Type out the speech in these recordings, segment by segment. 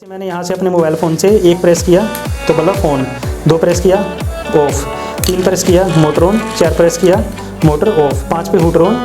मैंने यहाँ से अपने मोबाइल फ़ोन से एक प्रेस किया तो बल्ब ऑन, 2 प्रेस किया ऑफ, 3 प्रेस किया मोटर ऑन, 4 प्रेस किया मोटर ऑफ, 5 पे हूटर ऑन,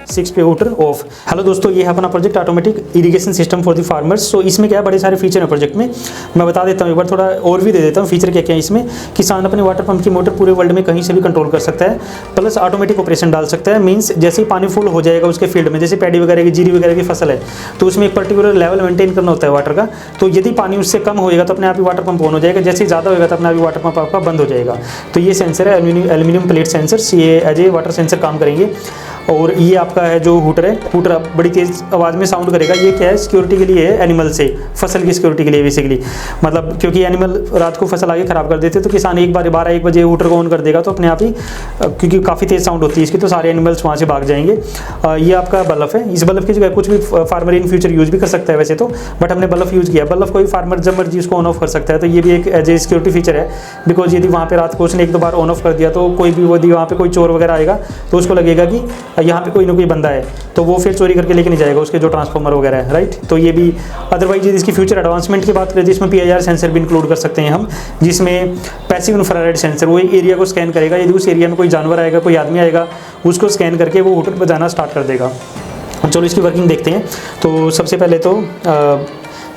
6 पे हूटर ऑफ। हेलो दोस्तों, ये है अपना project automatic irrigation system for the farmers. So इसमें क्या है, बड़े सारे फीचर हैं प्रोजेक्ट में। मैं बता देता हूँ एक बार, थोड़ा और भी दे देता हूँ फीचर क्या क्या है इसमें। किसान अपने वाटर पंप की मोटर पूरे वर्ल्ड में कहीं से भी कंट्रोल कर सकता है, प्लस ऑटोमेटिक ऑपरेशन डाल सकता है। मीन्स जैसे ही पानी फुल हो जाएगा उसके फील्ड में, जैसे पैडी वगैरह की, जीरी वगैरह की फसल है, तो उसमें एक पर्टिकुलर लेवल मेंटेन करना होता है वाटर का। तो यदि पानी उससे कम होएगा तो अपने आप ही वाटर पंप ऑन हो जाएगा, जैसे ही ज़्यादा होएगा तो अपने आप ही वाटर पंप आपका बंद हो जाएगा। तो ये सेंसर है एल्यूमिनियम प्लेट सेंसर्स, ये एज ए वाटर सेंसर काम करेंगे। और ये आपका है जो हूटर है, हूटर आप बड़ी तेज़ आवाज़ में साउंड करेगा। ये क्या है, सिक्योरिटी के लिए है, एनिमल से, फसल की सिक्योरिटी के लिए बेसिकली। मतलब क्योंकि एनिमल रात को फसल आगे ख़राब कर देते हैं, तो किसान एक बार 12-1 बजे हूटर को ऑन कर देगा तो अपने आप ही, क्योंकि काफ़ी तेज़ साउंड होती है इसकी, तो सारे एनिमल्स वहाँ से भाग जाएंगे। ये आपका बल्ब है। इस बल्ब की जगह कुछ भी फार्मर इन फ्यूचर यूज़ भी कर सकता है वैसे तो, बट हमने बल्ब यूज़ किया। बल्ब कोई फार्मर जब मर्जी उसको ऑन ऑफ कर सकता है, तो ये भी एक एज ए सिक्योरिटी फीचर है। बिकॉज यदि वहाँ पे रात को उसने 1-2 बार ऑन ऑफ कर दिया तो कोई भी यदि वहाँ पे कोई चोर वगैरह आएगा तो उसको लगेगा कि यहाँ पे कोई ना कोई बंदा है, तो वो फिर चोरी करके लेके नहीं जाएगा उसके जो ट्रांसफार्मर वगैरह है, राइट। तो ये भी अदरवाइज यदि इसकी फ्यूचर एडवांसमेंट की बात करें तो इसमें PIR सेंसर भी इंक्लूड कर सकते हैं हम, जिसमें पैसिव इंफ्रारेड सेंसर, वो एक एरिया को स्कैन करेगा। यदि उस एरिया में कोई जानवर आएगा, कोई आदमी आएगा, उसको स्कैन करके वो हूटर बजाना स्टार्ट कर देगा। चलो इसकी वर्किंग देखते हैं। तो सबसे पहले तो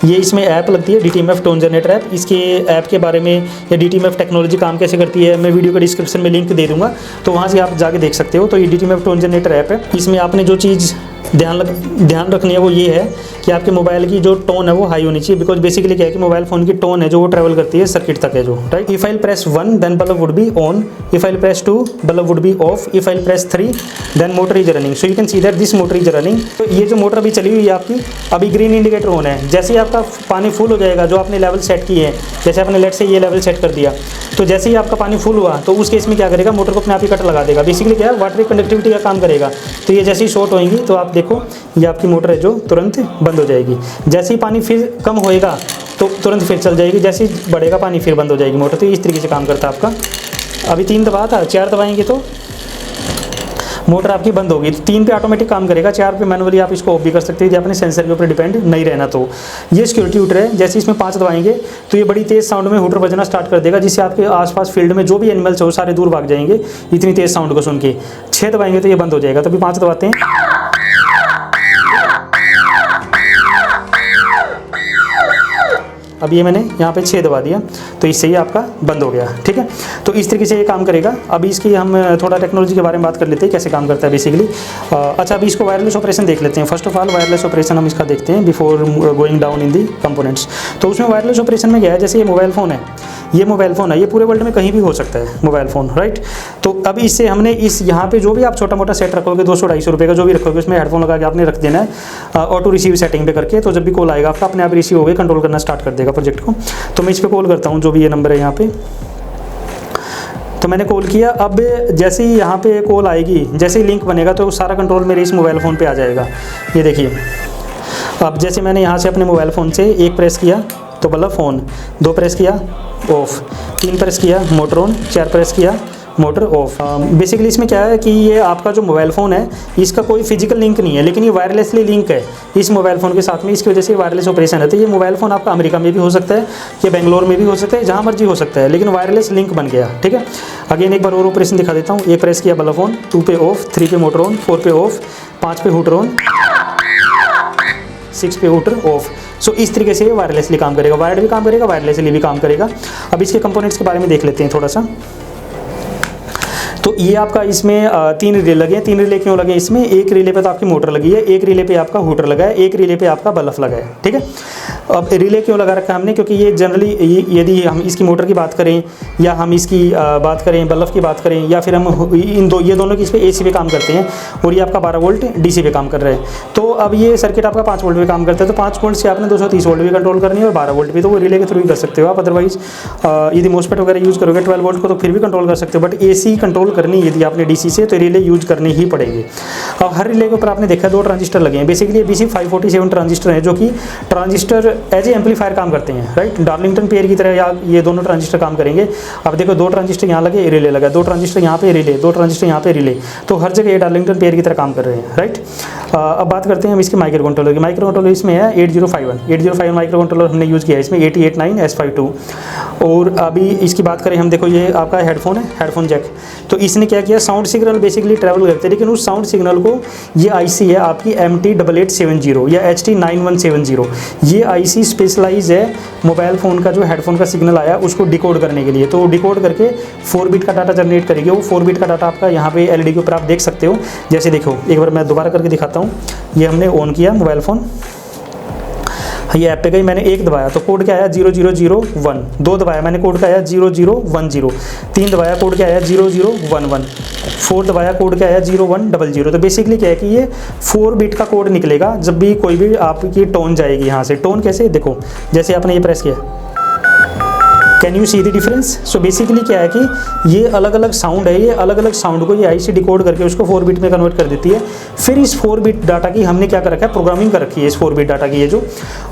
ये इसमें ऐप लगती है, DTMF टोन जनरेटर ऐप। इसके ऐप के बारे में या DTMF टेक्नोलॉजी काम कैसे करती है, मैं वीडियो के डिस्क्रिप्शन में लिंक दे दूंगा, तो वहाँ से आप जाके देख सकते हो। तो ये DTMF टोन जनरेटर ऐप है। इसमें आपने जो चीज़ ध्यान रखनी है वो ये है कि आपके मोबाइल की जो टोन है वो हाई होनी चाहिए। बिकॉज बेसिकली क्या है कि मोबाइल फ़ोन की टोन है जो वो ट्रैवल करती है सर्किट तक है जो, right. If I press 1 then bulb would be on, if I press 2 bulb would be off, if I press 3 then motor is running. So you can see that this motor is running. तो ये जो motor अभी चली हुई है आपकी, अभी green indicator on है। जैसे ही आपका पानी फुल हो जाएगा, जो आपने लेवल सेट किए हैं, जैसे आपने लेट से ये लेवल सेट कर दिया, तो जैसे ही आपका पानी फुल हुआ तो उस केस में क्या करेगा, मोटर को अपने आप ही कट लगा देगा। बेसिकली क्या है, वाटर कनेक्टिविटी का काम करेगा। तो ये जैसे ही शॉर्ट होएंगी तो आप देखो ये आपकी मोटर है जो तुरंत बंद हो जाएगी। जैसे ही पानी फिर कम होएगा तो तुरंत फिर चल जाएगी, जैसे ही बढ़ेगा पानी फिर बंद हो जाएगी मोटर। तो इस तरीके से काम करता है आपका। अभी 3 दबा था, 4 दबाएंगे तो मोटर आपकी बंद होगी। 3 पे ऑटोमेटिक काम करेगा, 4 पे मैनुअली आप इसको ऑफ भी कर सकते हैं, अपने सेंसर के ऊपर डिपेंड नहीं रहना। तो ये सिक्योरिटी हूटर है। जैसे इसमें 5 दबाएंगे तो ये बड़ी तेज़ साउंड में हूटर बजना स्टार्ट कर देगा, जिससे आपके आसपास फील्ड में जो भी एनिमल्स हो सारे दूर भाग जाएंगे इतनी तेज़ साउंड को सुन के। 6 दबाएंगे तो ये बंद हो जाएगा। तो अभी 5 दबाते हैं, अब ये मैंने यहाँ पे 6 दबा दिया तो इससे ही आपका बंद हो गया, ठीक है। तो इस तरीके से ये काम करेगा। अभी इसकी हम थोड़ा टेक्नोलॉजी के बारे में बात कर लेते हैं, कैसे काम करता है बेसिकली। अच्छा, अभी इसको वायरलेस ऑपरेशन देख लेते हैं। First of all wireless operation हम इसका देखते हैं before going down in the components. तो उसमें वायरलेस ऑपरेशन में क्या है, जैसे ये मोबाइल फ़ोन है, ये मोबाइल फ़ोन है, ये पूरे वर्ल्ड में कहीं भी हो सकता है मोबाइल फ़ोन, राइट। तो अब इससे हमने इस यहाँ पे जो भी आप छोटा मोटा सेट रखोगे, 200-250 रुपये का जो भी रखोगे, उसमें हेडफोन लगा के आपने रख देना है ऑटो रिसीव सेटिंग पे करके। तो जब भी कॉल आएगा आपका अपने आप रिसीव होकर कंट्रोल करना स्टार्ट कर देगा प्रोजेक्ट को। तो मैं इस पर कॉल करता हूँ, जो भी ये नंबर है यहाँ पे। तो मैंने कॉल किया। अब जैसे ही यहाँ पे कॉल आएगी, जैसे ही लिंक बनेगा तो सारा कंट्रोल मेरे इस मोबाइल फ़ोन पे आ जाएगा। ये देखिए, अब जैसे मैंने यहाँ से अपने मोबाइल फ़ोन से एक प्रेस किया तो बल्ब ऑन, 2 प्रेस किया ऑफ, 3 प्रेस किया मोटर ऑन, 4 प्रेस किया मोटर ऑफ। बेसिकली इसमें क्या है कि ये आपका जो मोबाइल फ़ोन है इसका कोई फिजिकल लिंक नहीं है, लेकिन ये वायरलेसली लिंक है इस मोबाइल फ़ोन के साथ में। इसकी वजह से वायरलेस ऑपरेशन है। तो ये मोबाइल फ़ोन आपका अमेरिका में भी हो सकता है, ये बेंगलोर में भी हो सकता है, जहाँ मर्जी हो सकता है, लेकिन वायरलेस लिंक बन गया, ठीक है। अगेन एक बार और ऑपरेशन दिखा देता हूँ। 1 प्रेस किया बल्ब ऑन, 2 पे ऑफ, 3 पे मोटर ऑन, 4 पे ऑफ, 5 पे हूटर ऑन, 6 पे हूटर ऑफ। सो इस तरीके से वायरलेसली काम करेगा, वायर्ड भी काम करेगा, वायरलेसली भी काम करेगा। अब इसके कंपोनेंट्स के बारे में देख लेते हैं थोड़ा सा। तो ये आपका इसमें 3 रिले लगे हैं। 3 रिले क्यों लगे इसमें, एक रिले पे तो आपकी मोटर लगी है, एक रिले पे आपका हूटर लगा है, एक रिले पे आपका बल्ब लगा है, ठीक है। अब रिले क्यों लगा रखा है हमने, क्योंकि ये जनरली यदि हम इसकी मोटर की बात करें या हम इसकी बात करें बल्ब की बात करें, या फिर हम ये दोनों की इस पर AC पे काम करते हैं, और ये आपका 12 वोल्ट DC पे काम कर रहा है। तो अब ये सर्किट आपका 5 वोल्ट पे काम करता है, तो 5 वोल्ट से आपने 230 वोल्ट भी कंट्रोल करनी है और 12 वोल्ट भी, तो वो रिले के थ्रू ही कर सकते हो आप। अदरवाइज यदि मोस्फेट वगैरह यूज़ करोगे 12 वोल्ट को तो फिर भी कंट्रोल कर सकते हो, बट AC कंट्रोल करनी यदि आपने DC से, तो रिले यूज करनी ही पड़ेगी। अब हर रिले के ऊपर आपने देखा 2 ट्रांजिस्टर लगे हैं। बेसिकली BC547 ट्रांजिस्टर हैं, जो कि ट्रांजिस्टर एज ए एम्पलीफायर काम करते हैं, राइट। डार्लिंगटन पेयर की तरह या ये दोनों ट्रांजिस्टर काम करेंगे। अब देखो 2 ट्रांजिस्टर यहाँ लगे, रिले लगा, 2 ट्रांजिस्टर यहाँ पे रिले, 2 ट्रांजिस्टर यहाँ पे रिले, तो हर जगह ये डार्लिंगटन पेयर की तरह काम कर रहे हैं, राइट। अब बात करते हैं हम इसके माइक्रो कंट्रोलर की। माइक्रो कंट्रोलर इसमें है 8051 माइक्रो कंट्रोलर हमने यूज़ किया है इसमें 8089S52। और अभी इसकी बात करें हम, देखो ये आपका हेडफोन है, हेडफोन जैक। तो इसने क्या किया, साउंड सिग्नल बेसिकली ट्रैवल करते हैं, लेकिन उस साउंड सिग्नल को ये आईसी है आपकी MT8870 या HT9170, ये आईसी स्पेशलाइज है मोबाइल फ़ोन का जो हेडफोन का सिग्नल आया उसको डिकोड करने के लिए। तो डिकोड करके 4 बिट का डाटा जनरेट करेगी। वो 4 बिट का डाटा आपका यहाँ पे एलईडी के ऊपर आप देख सकते हो। जैसे देखो एक बार मैं दोबारा करके दिखाता हूँ। ये हमने ऑन किया मोबाइल फ़ोन, ये ऐप पे गई, मैंने 1 दबाया तो कोड क्या आया 0001, 2 दबाया मैंने कोड क्या आया 0010, 3 दबाया कोड क्या आया 0011, 4 दबाया कोड क्या आया 0100। तो बेसिकली क्या है कि ये 4 बिट का कोड निकलेगा जब भी कोई भी आपकी टोन जाएगी यहाँ से। टोन कैसे, देखो जैसे आपने ये प्रेस किया, can you see the difference. So basically क्या है कि ये अलग अलग साउंड है, ये अलग अलग साउंड को ये आईसी डिकोड करके उसको 4 बिट में कन्वर्ट कर देती है। फिर इस 4 बिट डाटा की हमने क्या कर रखा है, प्रोग्रामिंग कर रखी है इस 4 बिट डाटा की ये जो,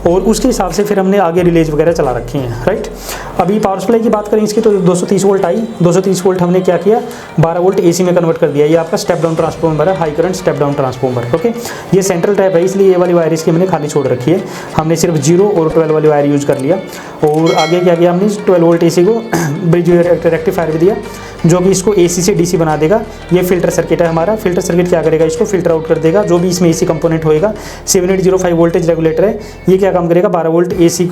और उसके हिसाब से फिर हमने आगे रिलेज वगैरह चला रखी हैं, राइट। अभी पावर सप्लाई की बात करें इसकी तो 230 वोल्ट आई, 230 वोल्ट हमने क्या किया 12 वोल्ट AC में कन्वर्ट कर दिया। ये आपका स्टेप डाउन ट्रांसफॉर्मर है, high current step down transformer, okay. ये सेंट्रल टाइप है इसलिए ये वाली वायर इसकी हमने खाली छोड़ रखी है। हमने सिर्फ 0 और 12 वाली वायर यूज़ कर लिया। और आगे क्या किया हमने 12 वोल्ट AC को ब्रिज रेक्टिफायर भी दिया जो कि इसको AC से DC बना देगा। ये फिल्टर सर्किट है हमारा। फिल्टर सर्किट क्या करेगा, इसको फिल्टर आउट कर देगा जो भी इसमें AC कंपोनेंट होएगा। 7805 वोल्टेज रेगुलेटर है, ये क्या काम करेगा 12 वोल्ट AC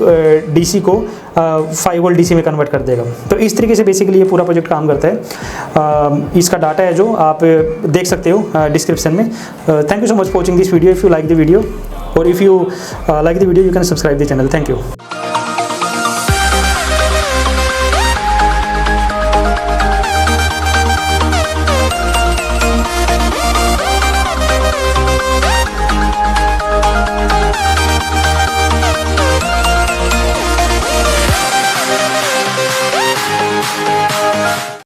DC को 5 वोल्ट DC में कन्वर्ट कर देगा। तो इस तरीके से बेसिकली ये पूरा प्रोजेक्ट काम करता है। इसका डाटा है जो आप देख सकते हो डिस्क्रिप्शन में। Thank you so much for watching this video. If you like the video और if you like the video you can subscribe the channel. Thank you.